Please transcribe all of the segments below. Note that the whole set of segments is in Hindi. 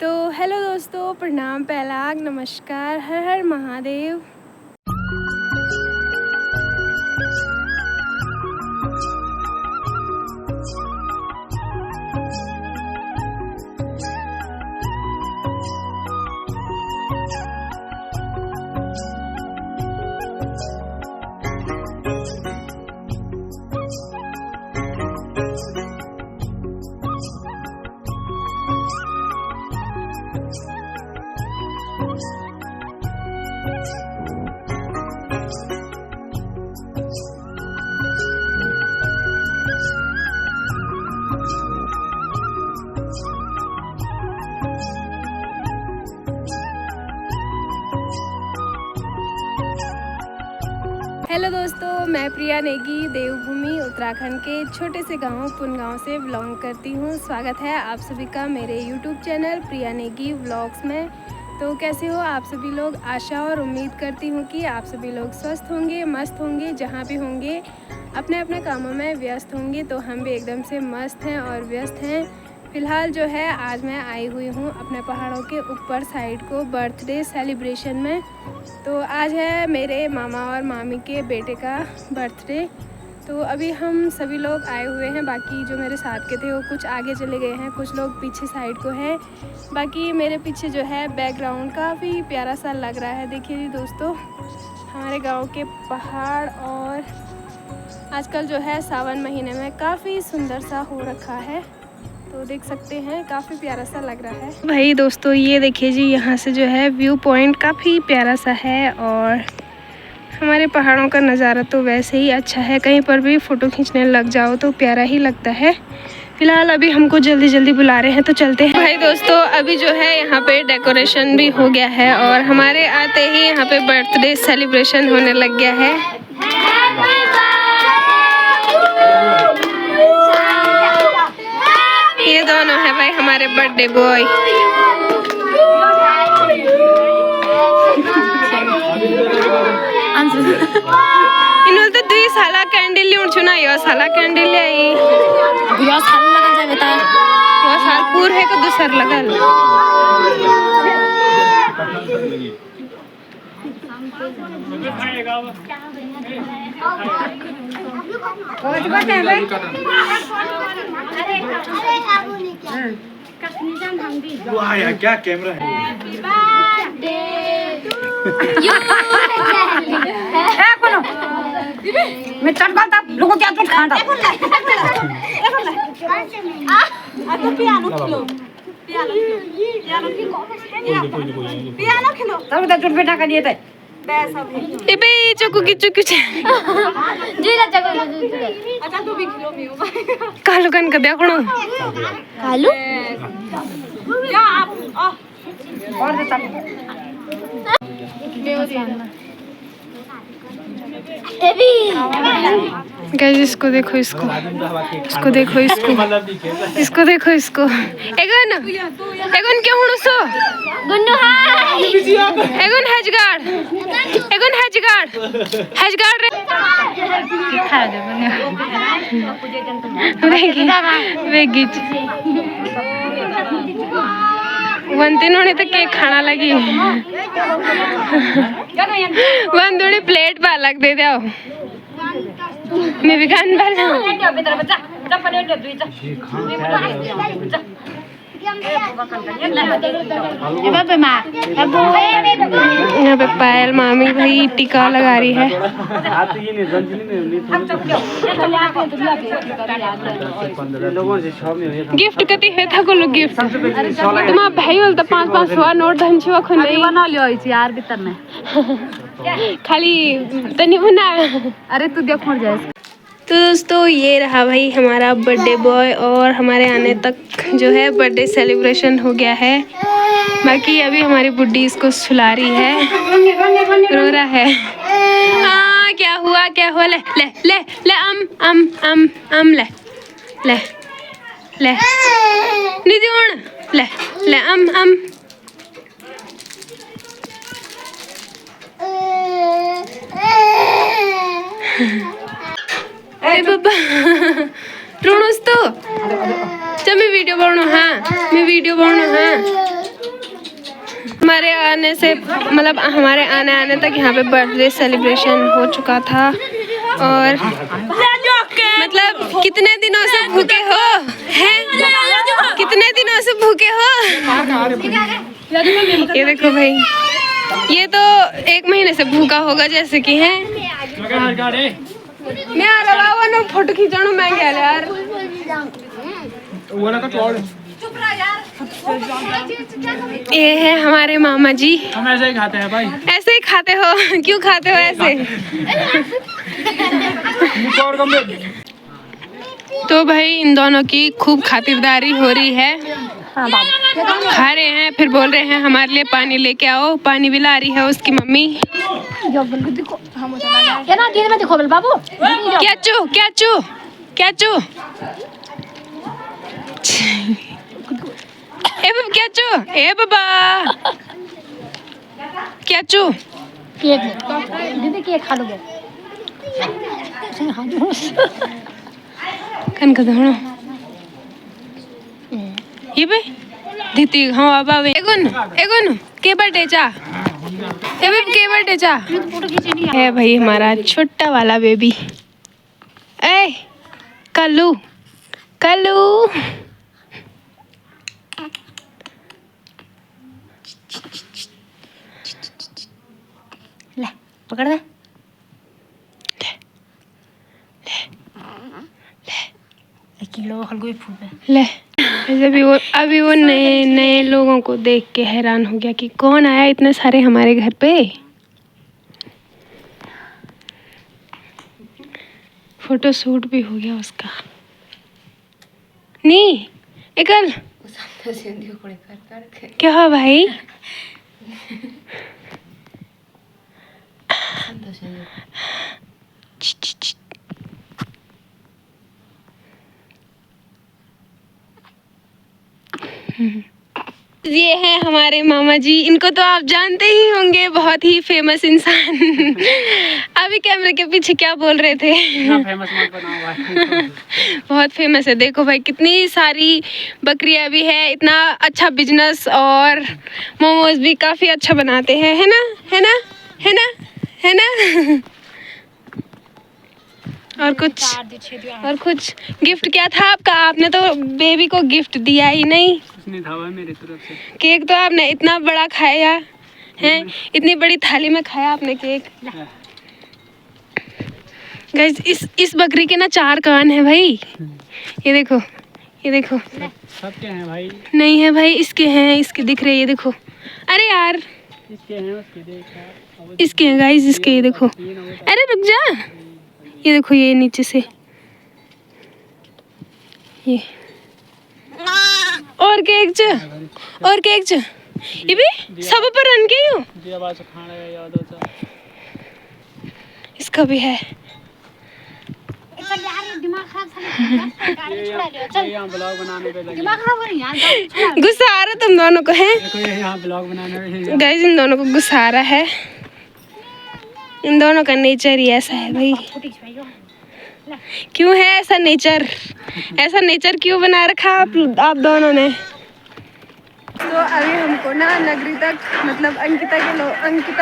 तो हेलो दोस्तों, प्रणाम, पहलाग, नमस्कार, हर हर महादेव। हेलो दोस्तों, मैं प्रिया नेगी देवभूमि उत्तराखंड के छोटे से गांव पुनगांव से बिलोंग करती हूं। स्वागत है आप सभी का मेरे यूट्यूब चैनल प्रिया नेगी व्लॉग्स में। तो कैसे हो आप सभी लोग? आशा और उम्मीद करती हूं कि आप सभी लोग स्वस्थ होंगे, मस्त होंगे, जहां भी होंगे अपने अपने कामों में व्यस्त होंगे। तो हम भी एकदम से मस्त हैं और व्यस्त हैं। फ़िलहाल जो है आज मैं आई हुई हूँ अपने पहाड़ों के ऊपर साइड को बर्थडे सेलिब्रेशन में। तो आज है मेरे मामा और मामी के बेटे का बर्थडे। तो अभी हम सभी लोग आए हुए हैं। बाकी जो मेरे साथ के थे वो कुछ आगे चले गए हैं, कुछ लोग पीछे साइड को हैं। बाकी मेरे पीछे जो है बैकग्राउंड काफ़ी प्यारा सा लग रहा है। देखिए जी दोस्तों, हमारे गांव के पहाड़ और आजकल जो है सावन महीने में काफ़ी सुंदर सा हो रखा है। तो देख सकते हैं काफ़ी प्यारा सा लग रहा है। भाई दोस्तों ये देखिए जी, यहाँ से जो है व्यू पॉइंट काफ़ी प्यारा सा है और हमारे पहाड़ों का नज़ारा तो वैसे ही अच्छा है। कहीं पर भी फ़ोटो खींचने लग जाओ तो प्यारा ही लगता है। फिलहाल अभी हमको जल्दी जल्दी बुला रहे हैं तो चलते हैं। भाई दोस्तों अभी जो है यहाँ पे डेकोरेशन भी हो गया है और हमारे आते ही यहाँ पे बर्थडे सेलिब्रेशन होने लग गया है। ये दोनों है भाई हमारे बर्थडे बॉय। इन्होंने तो 2 साला कैंडल लियोन चुना, यो साला कैंडल ले आई। यो साल लगल जाए बता, यो साल पूर है को दूसर लगल। क्या कैमरा है? मैं चट करता लोगों क्या चट खाता पियानो खेलो तब तक चट बेटा का दिए थे ए बे चकू की चुकी छे जी ला चको अच्छा तू भी खिलो मियो कालू कन का देखणो कालू या आप और देता गाइस इसको देखो, इसको देखो, इसको देखो, इसको एगन क्यों हुणु सो गुन्नू हाय एगन हजगाड़ रे खा दे बने वेगिच वंतिनोने तो केक खाना लगी। वंदुड़ी प्लेट बालक दे दो, मैं भी खान वाला यहाँ पे पायल मामी भाई टीका लगा रही है। गिफ्ट कति है था कोलो गिफ्ट तुम्हारा भाई बोलता 500 नोट धन छुआ खुन नहीं बना लियो यार भीतर में खाली तनी बना। अरे तू देख मर जाए। तो दोस्तों ये रहा भाई हमारा बर्थडे बॉय और हमारे आने तक जो है बर्थडे सेलिब्रेशन हो गया है। बाकी अभी हमारी बुड्ढी इसको सुला रही है, रो रहा है। क्या हुआ ले ले ले ले अम ले ले ले निधि ले ले अम अरे बाबा रोणोस तो चल मैं वीडियो बनाऊं। हाँ हमारे आने से मतलब हमारे आने तक यहाँ पे बर्थडे सेलिब्रेशन हो चुका था। और मतलब कितने दिनों से भूखे हो हैं? कितने दिनों से भूखे हो? ये देखो भाई, ये तो 1 महीने से भूखा होगा जैसे कि है। मैं आ रहा हूँ ना फोटो खींचाणु मैं गया यार। ये है हमारे मामा जी। हम ऐसे ही खाते हैं भाई। ऐसे ही खाते हो? क्यों खाते हो ऐसे? तो भाई इन दोनों की खूब खातिरदारी हो रही है। खा रहे हैं फिर बोल रहे हैं हमारे लिए पानी लेके आओ। पानी भी ला रही है उसकी मम्मी। क्या चू क्या चू क्या चू ए बाबा क्या चू ए बाबा क्या चू केक दीदी केक खा लोगे कन का धोनो ये बे दीदी हाँ बाबा एगुन के बर्थडे चा ए बे के बर्थडे चा है भाई हमारा छोटा वाला बेबी। ए कल्लू कल्लू ले पकड़ दे ले। अभी वो नए लोगों को देख के हैरान हो गया कि कौन आया इतने सारे हमारे घर पे। फोटो शूट भी हो गया उसका। नी एकल क्या हुआ भाई? ये है हमारे मामा जी। इनको तो आप जानते ही होंगे, बहुत ही फेमस इंसान। अभी कैमरे के पीछे क्या बोल रहे थे? फेमस मत बनाओ भाई। बहुत फेमस है। देखो भाई कितनी सारी बकरियां भी है, इतना अच्छा बिजनेस, और मोमोज भी काफी अच्छा बनाते हैं, है ना है ना है ना है ना। और कुछ गिफ्ट क्या था आपका? आपने तो बेबी को गिफ्ट दिया ही नहीं। नहीं था भाई मेरी तरफ से। केक तो आपने इतना बड़ा खाया है, इतनी बड़ी थाली में खाया आपने केक। गाइस इस बकरी के ना 4 कान है भाई। ये देखो ये देखो। सबके हैं भाई? नहीं है भाई, इसके हैं, इसके दिख रहे, ये देखो। अरे यार इसके हैं, उसके देख। इसके हैं गाइस, इसके ये देखो। अरे रुक जा, ये देखो ये नीचे से ये और केक च ये भी सब पर रन के हूँ। इसका भी है। गुस्सा आ रहा तुम दोनों को है? गाइस इन दोनों को गुस्सा आ रहा है। इन दोनों का नेचर ही ऐसा है भाई। क्यों है ऐसा नेचर? ऐसा नेचर क्यों बना रखा आप दोनों ने? तो अभी हमको ना नगरी तक मतलब अंकिता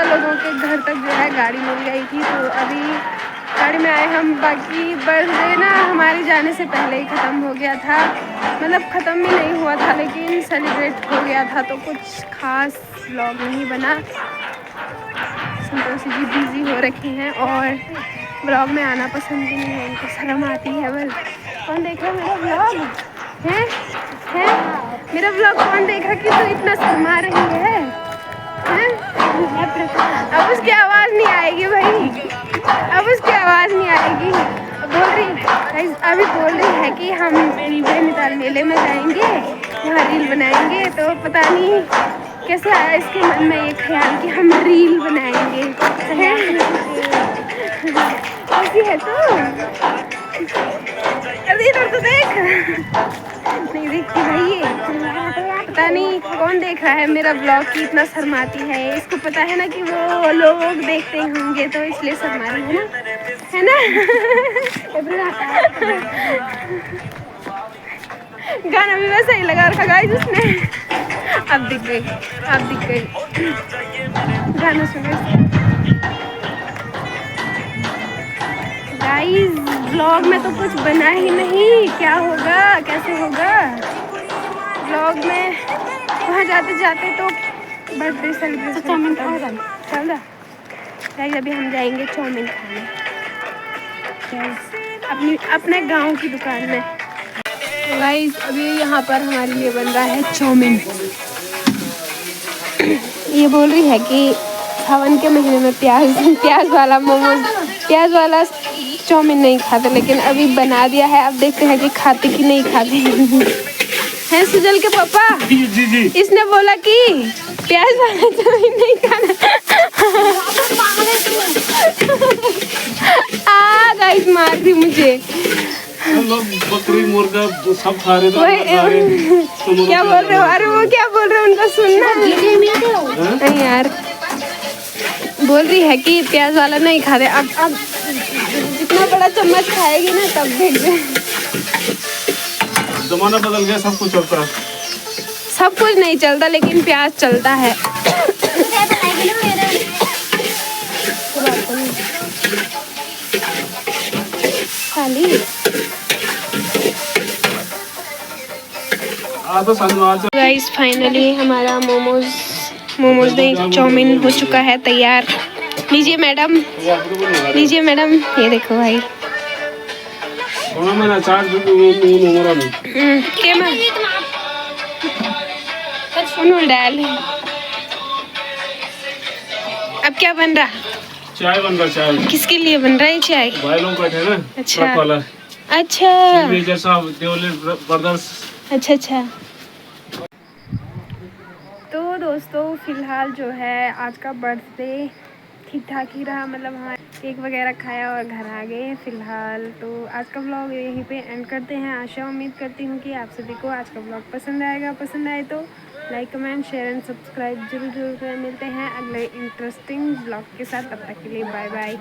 लोगों के घर तक जो है गाड़ी मिल गई थी। तो अभी गाड़ी में आए हम। बाकी बर्थडे ना हमारे जाने से पहले ही ख़त्म हो गया था, मतलब ख़त्म भी नहीं हुआ था लेकिन सेलिब्रेट हो गया था, तो कुछ खास व्लॉग नहीं बना। संतोषी जी बिजी हो रखी हैं और व्लॉग में आना पसंद भी नहीं है, इनको शर्म आती है। बस कौन देख रहा मेरा व्लॉग है? मेरा व्लॉग कौन देखा कि तू इतना शर्मा रही है? अब उसकी आवाज़ नहीं आएगी भाई, अब उसकी आवाज़ नहीं आएगी। अभी बोल रही है कि हम नैनीताल मेले में जाएंगे, वहाँ रील बनाएंगे। तो पता नहीं कैसे आया इसके मन में ये ख्याल कि हम रील बनाएंगे। कैसी है तू? अरे इधर तो देख। नहीं देखती भाई, ये पता नहीं कौन देख रहा है मेरा ब्लॉग की इतना शर्माती है। इसको पता है ना कि वो लोग देखते होंगे तो इसलिए शर्मा रही है ना गाना भी वैसा ही लगा रखा गाइस उसने। अब दिख गई, अब दिख गई। गाना सुनो। गाइस व्लॉग में तो कुछ बना ही नहीं, क्या होगा, कैसे होगा व्लॉग में। वहाँ जाते जाते तो बर्थडे सेलिब्रेशन। चाउमीन खाएगा, चल रहा। गाइस अभी हम जाएंगे चाउमीन खाने अपने गांव की दुकान में। गाइस अभी यहाँ पर हमारे लिए बन रहा है चाउमीन। ये बोल रही है कि सावन के महीने में प्याज वाला मोमोज, प्याज वाला चाउमीन नहीं खाते, लेकिन अभी बना दिया है। अब देखते हैं कि खाते कि नहीं खाते हैं। सुजल के पापा जी इसने बोला कि प्याज वाला चाउमीन नहीं खाना। गाइस मार दी मुझे। लोग बकरी मुर्गा सब खा रहे थे। क्या बोल रहे हो? अरे वो क्या बोल रहे हो उनका सुनना नहीं यार। बोल रही है कि प्याज वाला नहीं खा रहे। अब जितना बड़ा चम्मच खाएगी ना तब देख दे। जमाना बदल गया, सब कुछ चलता है। सब कुछ नहीं चलता लेकिन प्याज चलता है। खाली गाइस फाइनली हमारा मोमोज नहीं चाउमीन हो चुका है तैयार। लीजिए मैडम, लीजिए मैडम, ये देखो भाई। डाल। अब क्या बन रहा? चाय बन रहा। चाय किसके लिए बन रहा है चाय? भाई लोग बैठे ना। अच्छा। ट्रक वाला। अच्छा जैसा देओले ब्रदर्स। अच्छा। तो दोस्तों फिलहाल जो है आज का बर्थडे ठीक ठाक ही रहा, मतलब हाँ केक वगैरह खाया और घर आ गए फिलहाल। तो आज का व्लॉग यहीं पे एंड करते हैं। आशा उम्मीद करती हूँ कि आप सभी को आज का व्लॉग पसंद आएगा। पसंद आए तो like comment share and subscribe जरूर करें। मिलते हैं अगले इंटरेस्टिंग व्लॉग के साथ, तब तक के लिए बाय बाय।